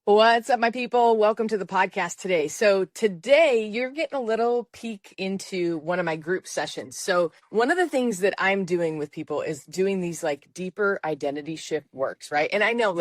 What's up, my people? Welcome to the podcast today. So today you're getting a little peek into one of my group sessions. So one of the things that I'm doing with people is doing these like deeper identity shift works, right? And I know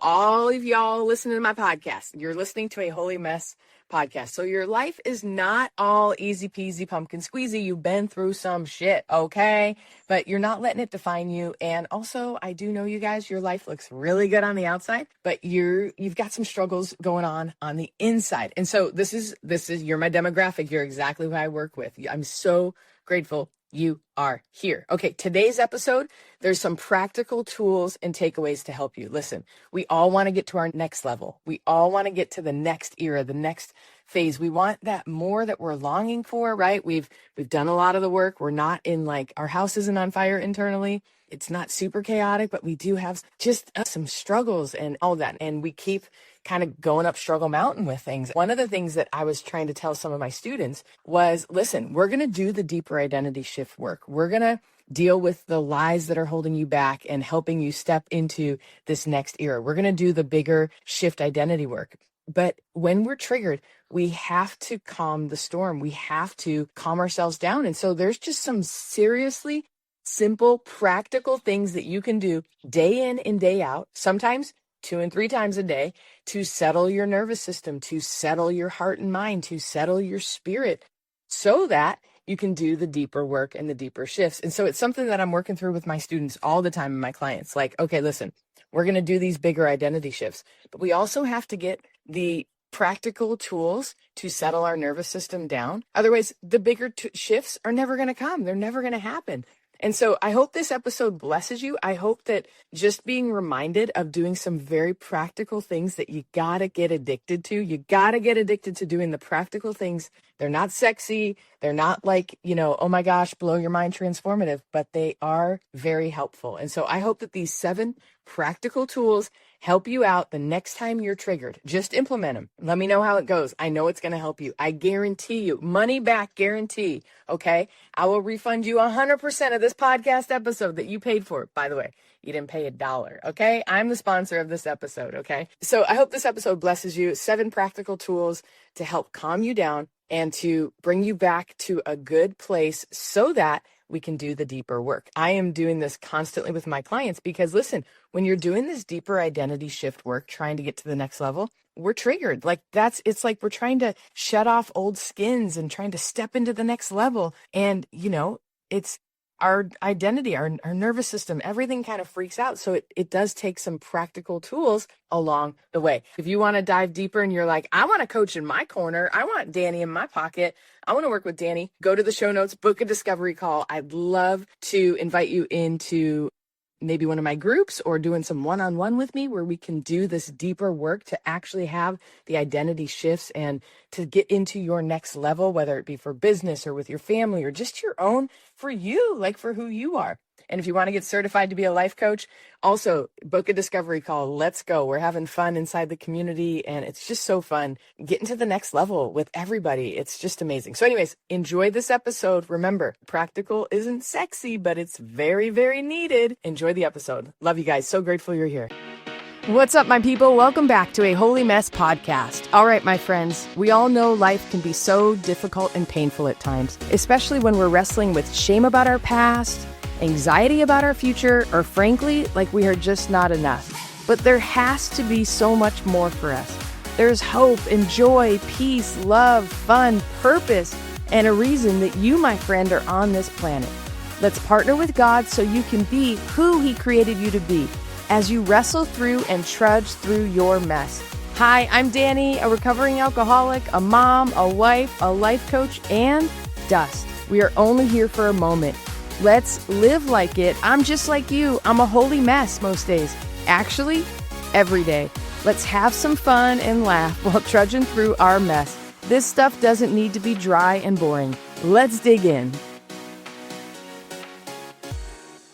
all of y'all listening to my podcast. You're listening to a Holy Mess podcast. So your life is not all easy peasy pumpkin squeezy. You've been through some shit, okay? But you're not letting it define you. And also, I do know you guys, your life looks really good on the outside, but you've got some struggles going on the inside. And so this is you're my demographic. You're exactly who I work with. I'm so grateful you are here. Okay, today's episode, there's some practical tools and takeaways to help you. Listen, we all want to get to our next level. We all want to get to the next era, the next phase. We want that more that we're longing for, right? We've done a lot of the work. We're not in like, our house isn't on fire internally. It's not super chaotic, but we do have just some struggles and all that. And we keep kind of going up struggle mountain with things. One of the things that I was trying to tell some of my students was, listen, we're going to do the deeper identity shift work. We're going to deal with the lies that are holding you back and helping you step into this next era. We're going to do the bigger shift identity work. But when we're triggered, we have to calm the storm. We have to calm ourselves down. And so there's just some seriously simple, practical things that you can do day in and day out, sometimes 2 and 3 times a day, to settle your nervous system, to settle your heart and mind, to settle your spirit, so that you can do the deeper work and the deeper shifts. And so it's something that I'm working through with my students all the time and my clients. Like, okay, listen, we're going to do these bigger identity shifts, but we also have to get the practical tools to settle our nervous system down. Otherwise, the bigger shifts are never going to come. They're never going to happen. And so I hope this episode blesses you. I hope that just being reminded of doing some very practical things that you got to get addicted to. You got to get addicted to doing the practical things. They're not sexy. They're not like, oh my gosh, blow your mind transformative, but they are very helpful. And so I hope that these 7 practical tools help you out the next time you're triggered. Just implement them. Let me know how it goes. I know it's going to help you. I guarantee you, money back guarantee. Okay. I will refund you 100% of this podcast episode that you paid for. By the way, you didn't pay $1. Okay. I'm the sponsor of this episode. Okay. So I hope this episode blesses you. 7 practical tools to help calm you down and to bring you back to a good place so that we can do the deeper work. I am doing this constantly with my clients because listen, when you're doing this deeper identity shift work, trying to get to the next level, we're triggered. It's like we're trying to shut off old skins and trying to step into the next level. And, it's our identity, our nervous system, everything kind of freaks out. So it does take some practical tools along the way. If you want to dive deeper and you're like, I want a coach in my corner, I want Dani in my pocket, I want to work with Dani, go to the show notes, book a discovery call. I'd love to invite you into maybe one of my groups or doing some one-on-one with me where we can do this deeper work to actually have the identity shifts and to get into your next level, whether it be for business or with your family or just your own, for you, like for who you are. And if you want to get certified to be a life coach, also book a discovery call. Let's go. We're having fun inside the community and it's just so fun getting to the next level with everybody. It's just amazing. So anyways, enjoy this episode. Remember, practical isn't sexy, but it's very, very needed. Enjoy the episode. Love you guys. So grateful you're here. What's up, my people? Welcome back to a Holy Mess podcast. All right, my friends, we all know life can be so difficult and painful at times, especially when we're wrestling with shame about our past, anxiety about our future, or frankly, like we are just not enough. But there has to be so much more for us. There's hope and joy, peace, love, fun, purpose, and a reason that you, my friend, are on this planet. Let's partner with God so you can be who He created you to be as you wrestle through and trudge through your mess. Hi, I'm Dani, a recovering alcoholic, a mom, a wife, a life coach, and dust. We are only here for a moment. Let's live like it. I'm just like you. I'm a holy mess most days. Actually, every day. Let's have some fun and laugh while trudging through our mess. This stuff doesn't need to be dry and boring. Let's dig in.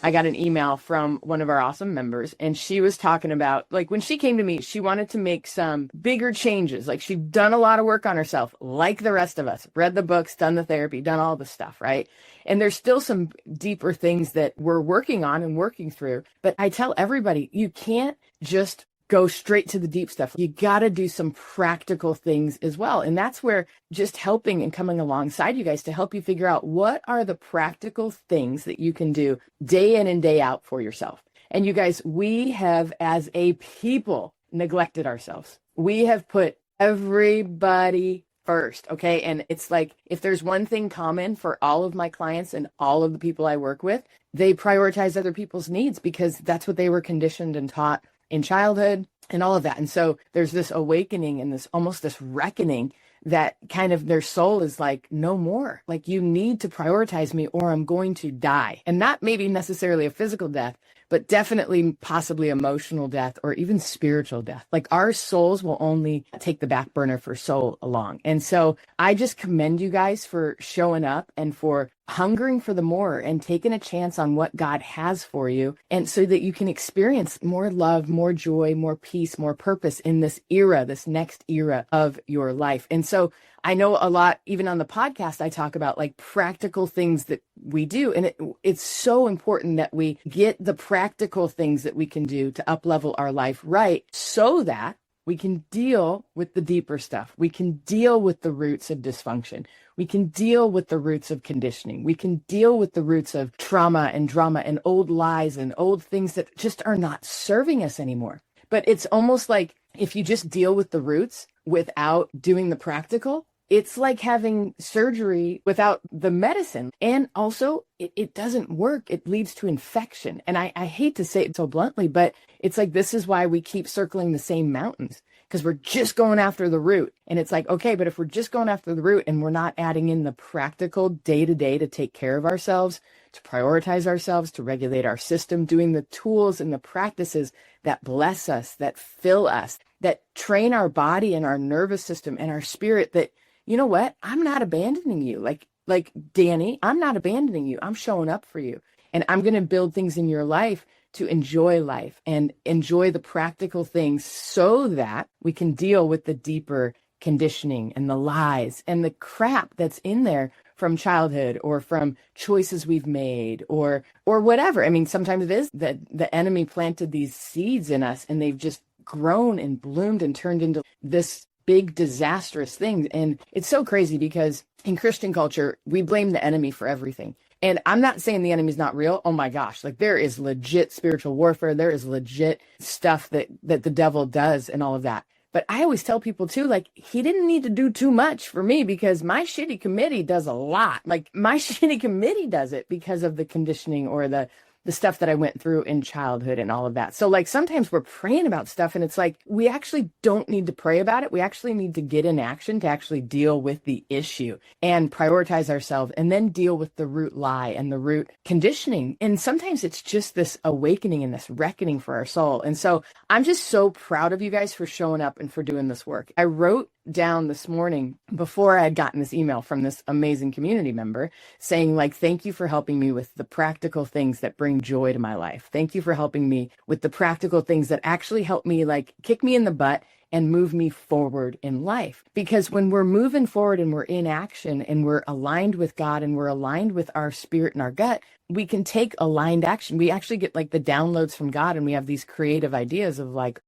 I got an email from one of our awesome members, and she was talking about, like, when she came to me, she wanted to make some bigger changes. Like, she'd done a lot of work on herself, like the rest of us, read the books, done the therapy, done all the stuff, right? And there's still some deeper things that we're working on and working through. But I tell everybody, you can't just go straight to the deep stuff. You got to do some practical things as well. And that's where just helping and coming alongside you guys to help you figure out what are the practical things that you can do day in and day out for yourself. And you guys, we have as a people neglected ourselves. We have put everybody first. Okay. And it's like, if there's one thing common for all of my clients and all of the people I work with, they prioritize other people's needs because that's what they were conditioned and taught in childhood and all of that. And so there's this awakening and this almost this reckoning that kind of their soul is like, no more. Like, you need to prioritize me or I'm going to die. And not maybe necessarily a physical death, but definitely possibly emotional death or even spiritual death. Like, our souls will only take the back burner for so long. And so I just commend you guys for showing up and for hungering for the more and taking a chance on what God has for you. And so that you can experience more love, more joy, more peace, more purpose in this era, this next era of your life. And so I know a lot, even on the podcast, I talk about like practical things that we do. And it's so important that we get the practical things that we can do to up-level our life right so that we can deal with the deeper stuff. We can deal with the roots of dysfunction. We can deal with the roots of conditioning. We can deal with the roots of trauma and drama and old lies and old things that just are not serving us anymore. But it's almost like if you just deal with the roots without doing the practical, it's like having surgery without the medicine. And also, it doesn't work. It leads to infection. And I hate to say it so bluntly, but it's like, this is why we keep circling the same mountains, because we're just going after the root. And it's like, okay, but if we're just going after the root and we're not adding in the practical day-to-day to take care of ourselves, to prioritize ourselves, to regulate our system, doing the tools and the practices that bless us, that fill us, that train our body and our nervous system and our spirit, that, you know what? I'm not abandoning you. Like Dani, I'm not abandoning you. I'm showing up for you. And I'm going to build things in your life to enjoy life and enjoy the practical things so that we can deal with the deeper conditioning and the lies and the crap that's in there from childhood or from choices we've made or whatever. I mean, sometimes it is that the enemy planted these seeds in us and they've just grown and bloomed and turned into this big disastrous thing. And it's so crazy because in Christian culture, we blame the enemy for everything. And I'm not saying the enemy's not real. Oh my gosh, like there is legit spiritual warfare. There is legit stuff that the devil does and all of that. But I always tell people too, like, he didn't need to do too much for me because my shitty committee does a lot. Like, my shitty committee does it because of the conditioning or the stuff that I went through in childhood and all of that. So like sometimes we're praying about stuff and it's like, we actually don't need to pray about it. We actually need to get in action to actually deal with the issue and prioritize ourselves and then deal with the root lie and the root conditioning. And sometimes it's just this awakening and this reckoning for our soul. And so I'm just so proud of you guys for showing up and for doing this work. I wrote down this morning before I had gotten this email from this amazing community member saying like, thank you for helping me with the practical things that bring joy to my life. Thank you for helping me with the practical things that actually help me like kick me in the butt and move me forward in life. Because when we're moving forward and we're in action and we're aligned with God and we're aligned with our spirit and our gut, we can take aligned action. We actually get like the downloads from God and we have these creative ideas of like,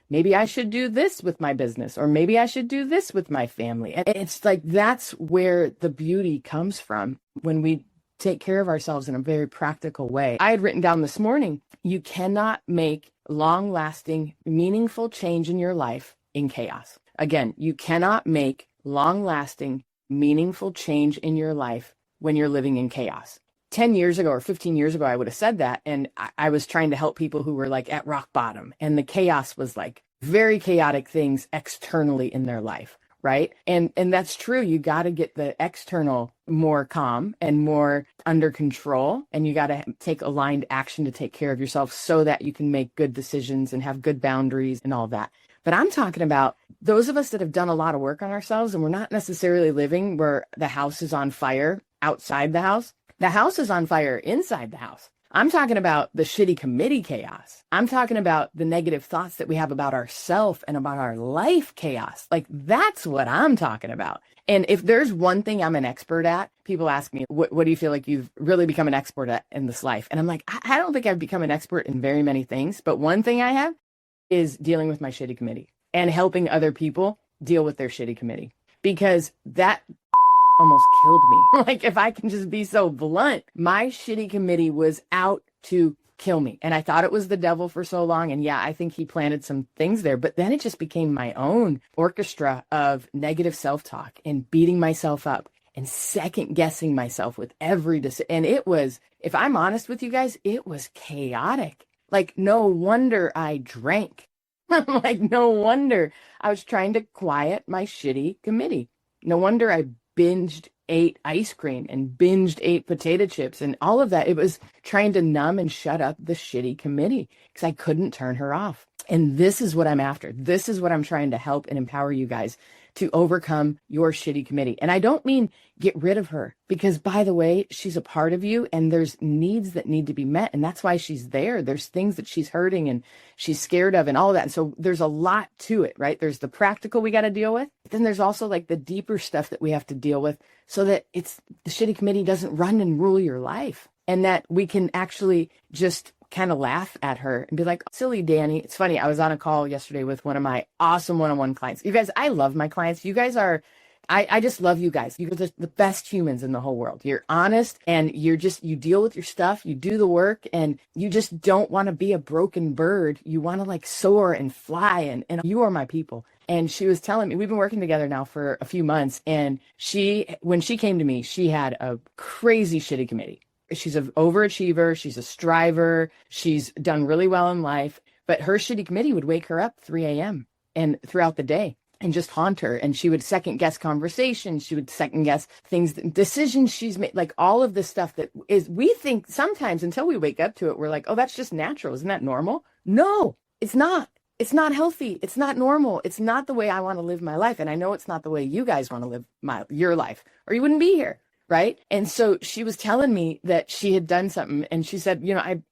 maybe I should do this with my business, or maybe I should do this with my family. And it's like, that's where the beauty comes from when we take care of ourselves in a very practical way. I had written down this morning, you cannot make long-lasting, meaningful change in your life in chaos. Again, you cannot make long-lasting, meaningful change in your life when you're living in chaos. 10 years ago or 15 years ago, I would have said that. And I was trying to help people who were like at rock bottom. And the chaos was like very chaotic things externally in their life. Right. And that's true. You got to get the external more calm and more under control. And you got to take aligned action to take care of yourself so that you can make good decisions and have good boundaries and all that. But I'm talking about those of us that have done a lot of work on ourselves and we're not necessarily living where the house is on fire outside the house. The house is on fire inside the house. I'm talking about the shitty committee chaos. I'm talking about the negative thoughts that we have about ourselves and about our life chaos. Like, that's what I'm talking about. And if there's one thing I'm an expert at, people ask me, what do you feel like you've really become an expert at in this life? And I'm like, I don't think I've become an expert in very many things, but one thing I have, is dealing with my shitty committee and helping other people deal with their shitty committee, because that almost killed me. Like, if I can just be so blunt, my shitty committee was out to kill me. And I thought it was the devil for so long. And yeah, I think he planted some things there, but then it just became my own orchestra of negative self-talk and beating myself up and second guessing myself with every decision. And it was, if I'm honest with you guys, it was chaotic. Like, no wonder I drank. Like, no wonder I was trying to quiet my shitty committee. No wonder I ate ice cream and ate potato chips and all of that. It was trying to numb and shut up the shitty committee because I couldn't turn her off. And this is what I'm after. This is what I'm trying to help and empower you guys to overcome your shitty committee. And I don't mean get rid of her, because, by the way, she's a part of you and there's needs that need to be met. And that's why she's there. There's things that she's hurting and she's scared of and all of that. And so there's a lot to it, right? There's the practical we got to deal with. But then there's also like the deeper stuff that we have to deal with so that it's the shitty committee doesn't run and rule your life, and that we can actually just kind of laugh at her and be like, silly Dani. It's funny. I was on a call yesterday with one of my awesome one-on-one clients. You guys, I love my clients. You guys are, I just love you guys. You're the best humans in the whole world. You're honest and you deal with your stuff. You do the work and you just don't want to be a broken bird. You want to like soar and fly, and you are my people. And she was telling me, we've been working together now for a few months. And when she came to me, she had a crazy shitty committee. She's an overachiever. She's a striver. She's done really well in life. But her shitty committee would wake her up 3 a.m. and throughout the day and just haunt her. And she would second guess conversations. She would second guess things, decisions she's made, like all of this stuff that is, we think sometimes until we wake up to it, we're like, oh, that's just natural. Isn't that normal? No, it's not. It's not healthy. It's not normal. It's not the way I want to live my life. And I know it's not the way you guys want to live your life, or you wouldn't be here. Right. And so she was telling me that she had done something. And she said,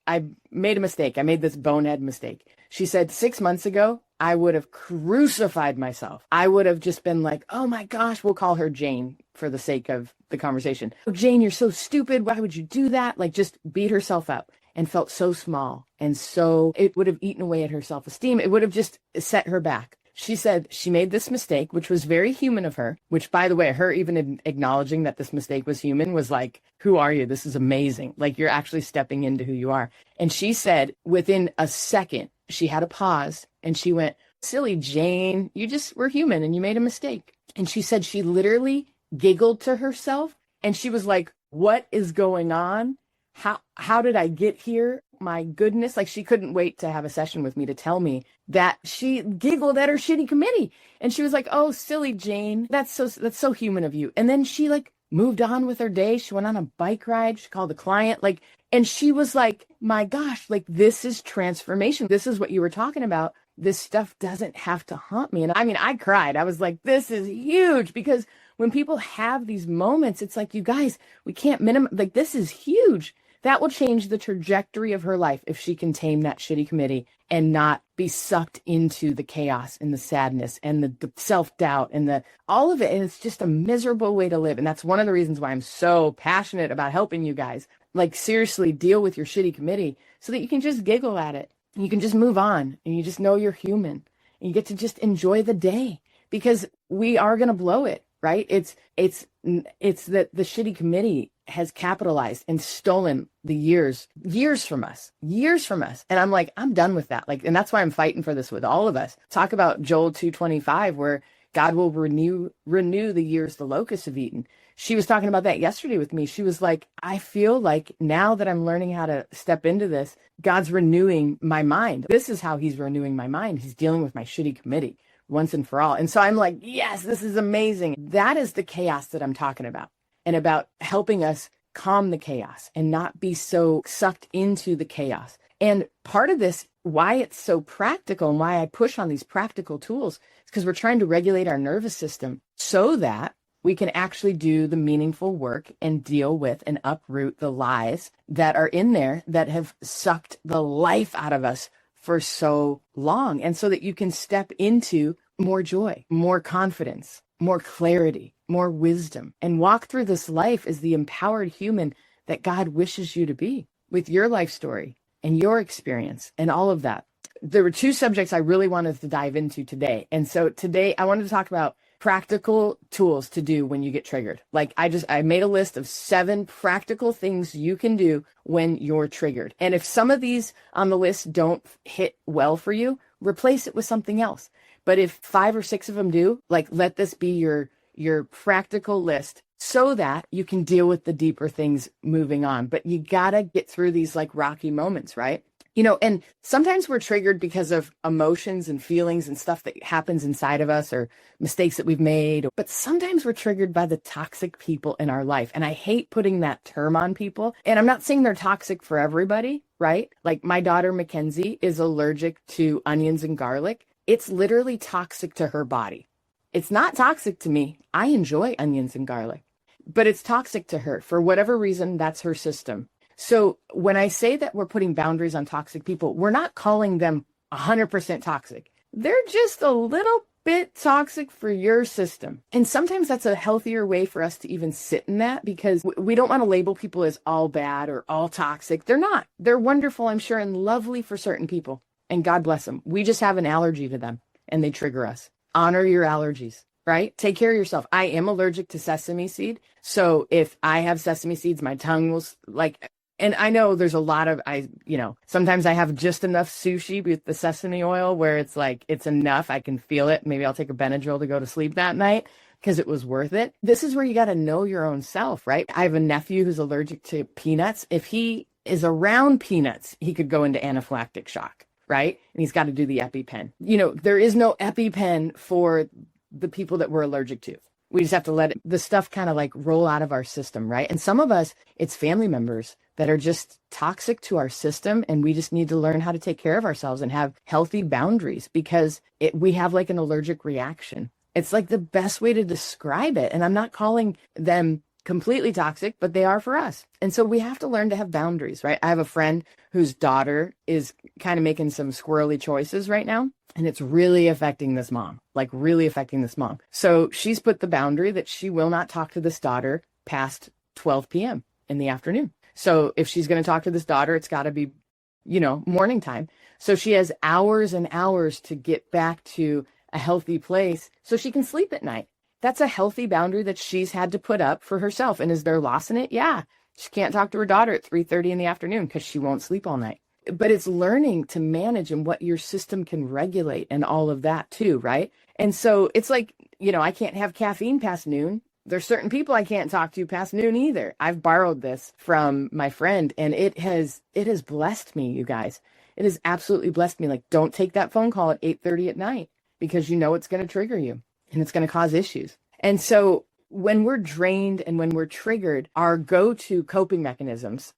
I made a mistake. I made this bonehead mistake. She said 6 months ago, I would have crucified myself. I would have just been like, oh my gosh, we'll call her Jane for the sake of the conversation. Oh, Jane, you're so stupid. Why would you do that? Like, just beat herself up, and felt so small. And so it would have eaten away at her self-esteem. It would have just set her back. She said she made this mistake, which was very human of her, which, by the way, her even acknowledging that this mistake was human was like, who are you? This is amazing. Like, you're actually stepping into who you are. And she said within a second, she had a pause and she went, silly Jane, you just were human and you made a mistake. And she said she literally giggled to herself and she was like, what is going on? How did I get here? My goodness. Like, she couldn't wait to have a session with me to tell me that she giggled at her shitty committee. And she was like, oh, silly Jane, that's so human of you. And then she like moved on with her day. She went on a bike ride. She called a client, like, and she was like, my gosh, like, this is transformation. This is what you were talking about. This stuff doesn't have to haunt me. And I mean, I cried. I was like, this is huge, because when people have these moments, it's like, you guys, we can't like, this is huge. That will change the trajectory of her life if she can tame that shitty committee and not be sucked into the chaos and the sadness and the self-doubt and all of it. And it's just a miserable way to live. And that's one of the reasons why I'm so passionate about helping you guys, like, seriously deal with your shitty committee so that you can just giggle at it and you can just move on and you just know you're human and you get to just enjoy the day, because we are going to blow it, right? It's that the shitty committee has capitalized and stolen the years from us. And I'm like, I'm done with that. Like, and that's why I'm fighting for this with all of us. Talk about Joel 2:25, where God will renew the years the locusts have eaten. She was talking about that yesterday with me. She was like, I feel like now that I'm learning how to step into this, God's renewing my mind. This is how he's renewing my mind. He's dealing with my shitty committee once and for all. And so I'm like, yes, this is amazing. That is the chaos that I'm talking about, and about helping us calm the chaos and not be so sucked into the chaos. And part of this, why it's so practical and why I push on these practical tools, is because we're trying to regulate our nervous system so that we can actually do the meaningful work and deal with and uproot the lies that are in there that have sucked the life out of us for so long. And so that you can step into more joy, more confidence, more clarity, more wisdom, and walk through this life as the empowered human that God wishes you to be, with your life story and your experience and all of that. there were two subjects I really wanted to dive into today. And so today I wanted to talk about practical tools to do when you get triggered. Like I made a list of 7 practical things you can do when you're triggered. And if some of these on the list don't hit well for you, replace it with something else. But if 5 or 6 of them do, like let this be your practical list so that you can deal with the deeper things moving on. But you gotta get through these like rocky moments, right? And sometimes we're triggered because of emotions and feelings and stuff that happens inside of us or mistakes that we've made. But sometimes we're triggered by the toxic people in our life. And I hate putting that term on people. And I'm not saying they're toxic for everybody, right? Like my daughter, Mackenzie, is allergic to onions and garlic. It's literally toxic to her body. It's not toxic to me. I enjoy onions and garlic, but it's toxic to her. For whatever reason, that's her system. So when I say that we're putting boundaries on toxic people, we're not calling them 100% toxic. They're just a little bit toxic for your system. And sometimes that's a healthier way for us to even sit in that, because we don't want to label people as all bad or all toxic. They're not. They're wonderful, I'm sure, and lovely for certain people. And God bless them. We just have an allergy to them and they trigger us. Honor your allergies, right? Take care of yourself. I am allergic to sesame seed. So if I have sesame seeds, my tongue will and I know there's a lot of, sometimes I have just enough sushi with the sesame oil where it's like, it's enough. I can feel it. Maybe I'll take a Benadryl to go to sleep that night because it was worth it. This is where you got to know your own self, right? I have a nephew who's allergic to peanuts. If he is around peanuts, he could go into anaphylactic shock, right? And he's got to do the EpiPen. There is no EpiPen for the people that we're allergic to. We just have to let the stuff kind of like roll out of our system, right? And some of us, it's family members that are just toxic to our system. And we just need to learn how to take care of ourselves and have healthy boundaries because we have like an allergic reaction. It's like the best way to describe it. And I'm not calling them completely toxic, but they are for us. And so we have to learn to have boundaries, right? I have a friend whose daughter is kind of making some squirrely choices right now. And it's really affecting this mom, So she's put the boundary that she will not talk to this daughter past 12 p.m. in the afternoon. So if she's going to talk to this daughter, it's got to be, morning time. So she has hours and hours to get back to a healthy place so she can sleep at night. That's a healthy boundary that she's had to put up for herself. And is there loss in it? Yeah. She can't talk to her daughter at 3:30 in the afternoon because she won't sleep all night. But it's learning to manage and what your system can regulate and all of that too, right? And so it's like, I can't have caffeine past noon. There's certain people I can't talk to past noon either. I've borrowed this from my friend and it has blessed me, you guys. It has absolutely blessed me. Like, don't take that phone call at 8:30 at night because it's going to trigger you and it's going to cause issues. And so when we're drained and when we're triggered, our go-to coping mechanisms,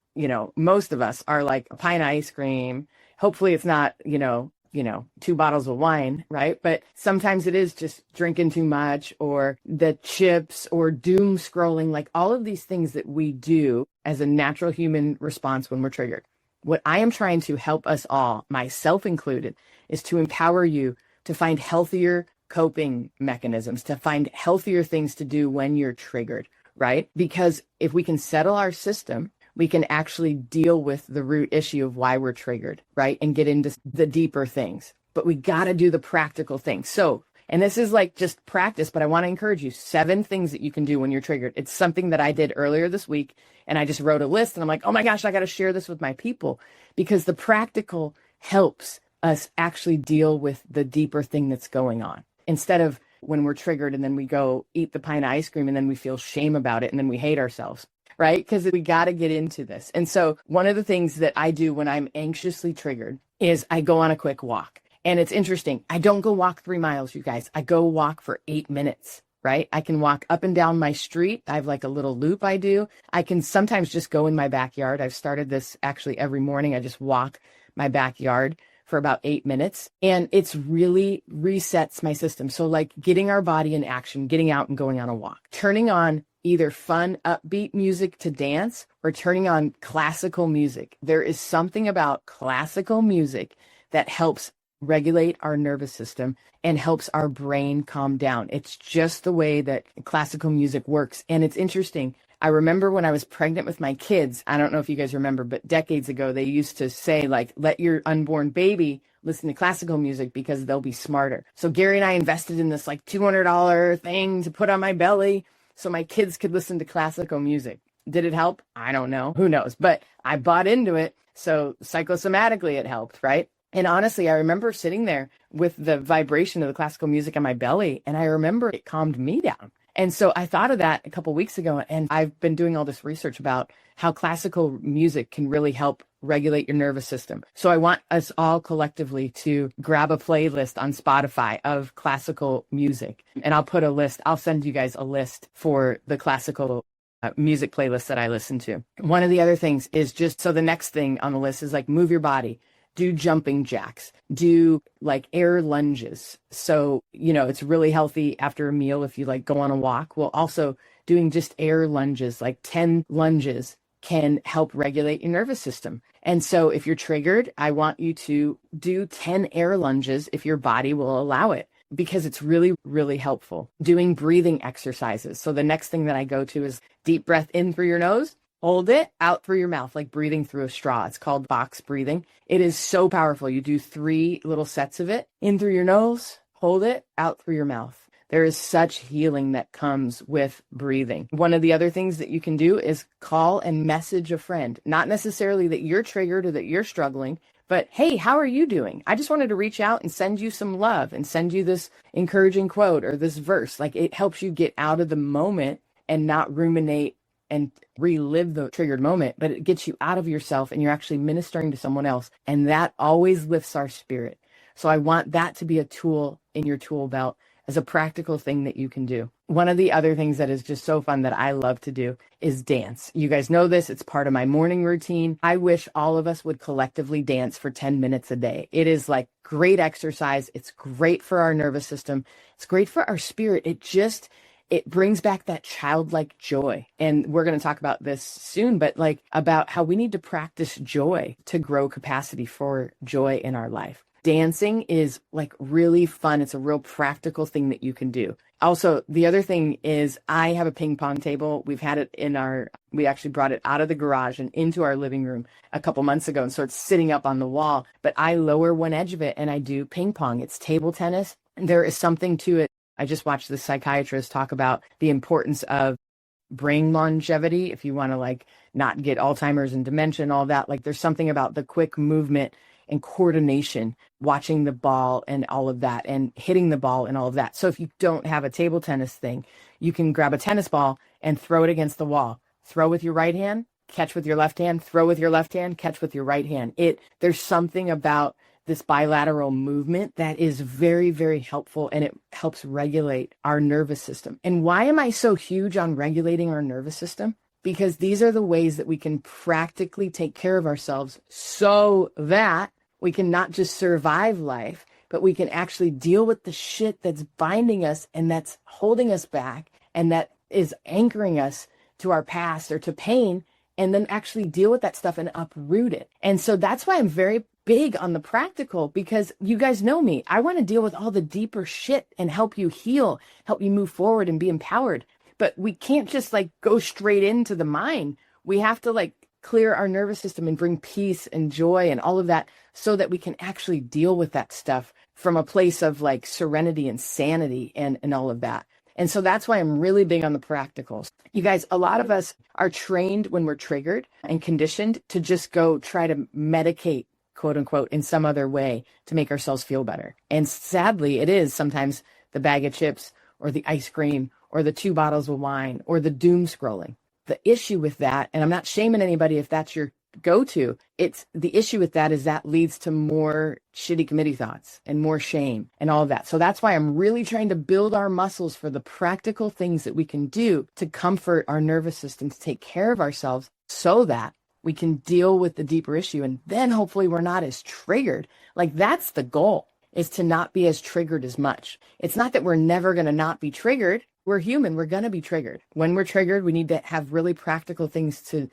most of us are like a pint of ice cream. Hopefully it's not, 2 bottles of wine, right? But sometimes it is just drinking too much or the chips or doom scrolling, like all of these things that we do as a natural human response when we're triggered. What I am trying to help us all, myself included, is to empower you to find healthier coping mechanisms, to find healthier things to do when you're triggered, right? Because if we can settle our system, we can actually deal with the root issue of why we're triggered, right? And get into the deeper things. But we got to do the practical things. So, and this is like just practice, but I want to encourage you, 7 things that you can do when you're triggered. It's something that I did earlier this week. And I just wrote a list and I'm like, oh my gosh, I got to share this with my people because the practical helps us actually deal with the deeper thing that's going on. Instead of when we're triggered and then we go eat the pint of ice cream and then we feel shame about it and then we hate ourselves. Right? Because we got to get into this. And so one of the things that I do when I'm anxiously triggered is I go on a quick walk. And it's interesting. I don't go walk 3 miles, you guys. I go walk for 8 minutes, right? I can walk up and down my street. I have like a little loop I do. I can sometimes just go in my backyard. I've started this actually every morning. I just walk my backyard for about 8 minutes. And it's really resets my system. So like getting our body in action, getting out and going on a walk, turning on either fun, upbeat music to dance or turning on classical music. There is something about classical music that helps regulate our nervous system and helps our brain calm down. It's just the way that classical music works. And it's interesting. I remember when I was pregnant with my kids, I don't know if you guys remember, but decades ago, they used to say like, let your unborn baby listen to classical music because they'll be smarter. So Gary and I invested in this like $200 thing to put on my belly so my kids could listen to classical music. Did it help? I don't know. Who knows? But I bought into it. So psychosomatically it helped, right? And honestly, I remember sitting there with the vibration of the classical music on my belly, and I remember it calmed me down. And so I thought of that a couple of weeks ago, and I've been doing all this research about how classical music can really help regulate your nervous system. So I want us all collectively to grab a playlist on Spotify of classical music. And I'll send you guys a list for the classical music playlist that I listen to. One of the other things is so the next thing on the list is like move your body. Do jumping jacks, do like air lunges. So, it's really healthy after a meal if you like go on a walk. Well, also doing just air lunges, like 10 lunges can help regulate your nervous system. And so if you're triggered, I want you to do 10 air lunges if your body will allow it, because it's really, really helpful. Doing breathing exercises. So the next thing that I go to is deep breath in through your nose. Hold it out through your mouth, like breathing through a straw. It's called box breathing. It is so powerful. You do 3 little sets of it. In through your nose, hold it out through your mouth. There is such healing that comes with breathing. One of the other things that you can do is call and message a friend. Not necessarily that you're triggered or that you're struggling, but hey, how are you doing? I just wanted to reach out and send you some love and send you this encouraging quote or this verse. Like, it helps you get out of the moment and not ruminate and relive the triggered moment, but it gets you out of yourself and you're actually ministering to someone else. And that always lifts our spirit. So I want that to be a tool in your tool belt as a practical thing that you can do. One of the other things that is just so fun that I love to do is dance. You guys know this. It's part of my morning routine. I wish all of us would collectively dance for 10 minutes a day. It is like great exercise. It's great for our nervous system. It's great for our spirit. It brings back that childlike joy. And we're going to talk about this soon, but like about how we need to practice joy to grow capacity for joy in our life. Dancing is like really fun. It's a real practical thing that you can do. Also, the other thing is I have a ping pong table. We've had it we actually brought it out of the garage and into our living room a couple months ago. And so it's sitting up on the wall, but I lower one edge of it and I do ping pong. It's table tennis. There is something to it. I just watched the psychiatrist talk about the importance of brain longevity. If you want to like not get Alzheimer's and dementia and all that, like there's something about the quick movement and coordination, watching the ball and all of that and hitting the ball and all of that. So if you don't have a table tennis thing, you can grab a tennis ball and throw it against the wall. Throw with your right hand, catch with your left hand, throw with your left hand, catch with your right hand. There's something about this bilateral movement that is very, very helpful, and it helps regulate our nervous system. And why am I so huge on regulating our nervous system? Because these are the ways that we can practically take care of ourselves so that we can not just survive life, but we can actually deal with the shit that's binding us and that's holding us back and that is anchoring us to our past or to pain, and then actually deal with that stuff and uproot it. And so that's why I'm very big on the practical, because you guys know me. I want to deal with all the deeper shit and help you heal, help you move forward and be empowered. But we can't just like go straight into the mind. We have to like clear our nervous system and bring peace and joy and all of that so that we can actually deal with that stuff from a place of like serenity and sanity and all of that. And so that's why I'm really big on the practicals. You guys, a lot of us are trained when we're triggered and conditioned to just go try to medicate, quote unquote, in some other way to make ourselves feel better. And sadly, it is sometimes the bag of chips or the ice cream or the 2 bottles of wine or the doom scrolling. The issue with that, and I'm not shaming anybody if that's your go-to, the issue with that is that leads to more shitty committee thoughts and more shame and all of that. So that's why I'm really trying to build our muscles for the practical things that we can do to comfort our nervous system, to take care of ourselves so that we can deal with the deeper issue. And then hopefully we're not as triggered. Like that's the goal, is to not be as triggered as much. It's not that we're never going to not be triggered. We're human. We're going to be triggered. When we're triggered, we need to have really practical things to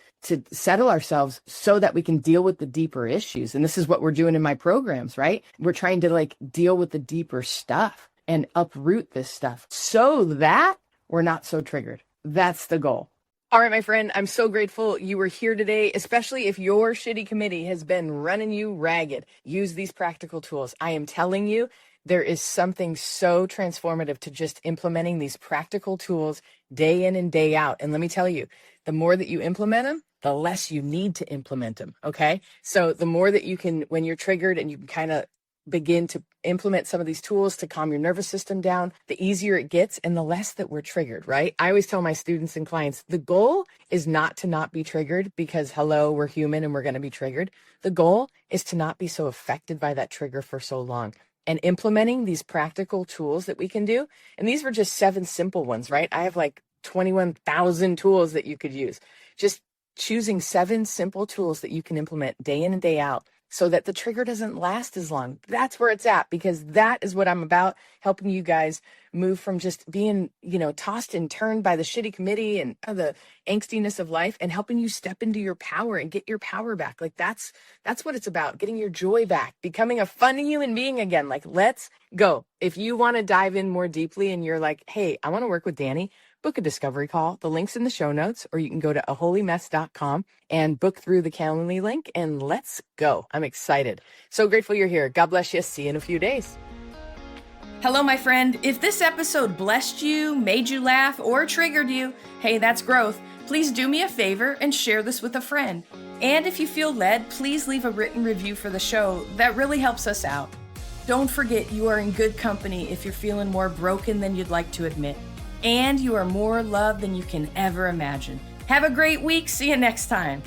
settle ourselves so that we can deal with the deeper issues. And this is what we're doing in my programs, right? We're trying to like deal with the deeper stuff and uproot this stuff so that we're not so triggered. That's the goal. All right, my friend, I'm so grateful you were here today, especially if your shitty committee has been running you ragged. Use these practical tools. I am telling you, there is something so transformative to just implementing these practical tools day in and day out. And let me tell you, the more that you implement them, the less you need to implement them. Okay. So the more that you can, when you're triggered and you can kind of begin to implement some of these tools to calm your nervous system down, the easier it gets and the less that we're triggered, right? I always tell my students and clients, the goal is not to not be triggered because hello, we're human and we're going to be triggered. The goal is to not be so affected by that trigger for so long. And implementing these practical tools that we can do. And these were just 7 simple ones, right? I have like 21,000 tools that you could use. Just choosing 7 simple tools that you can implement day in and day out so that the trigger doesn't last as long. That's where it's at, because that is what I'm about, helping you guys move from just being, tossed and turned by the shitty committee and the angstiness of life, and helping you step into your power and get your power back. Like that's what it's about, getting your joy back, becoming a fun human being again. Like, let's go. If you want to dive in more deeply and you're like, hey, I want to work with Dani, book a discovery call. The link's in the show notes, or you can go to aholymess.com and book through the Calendly link, and let's go. I'm excited. So grateful you're here. God bless you. See you in a few days. Hello, my friend. If this episode blessed you, made you laugh, or triggered you, hey, that's growth. Please do me a favor and share this with a friend. And if you feel led, please leave a written review for the show. That really helps us out. Don't forget, you are in good company if you're feeling more broken than you'd like to admit. And you are more loved than you can ever imagine. Have a great week. See you next time.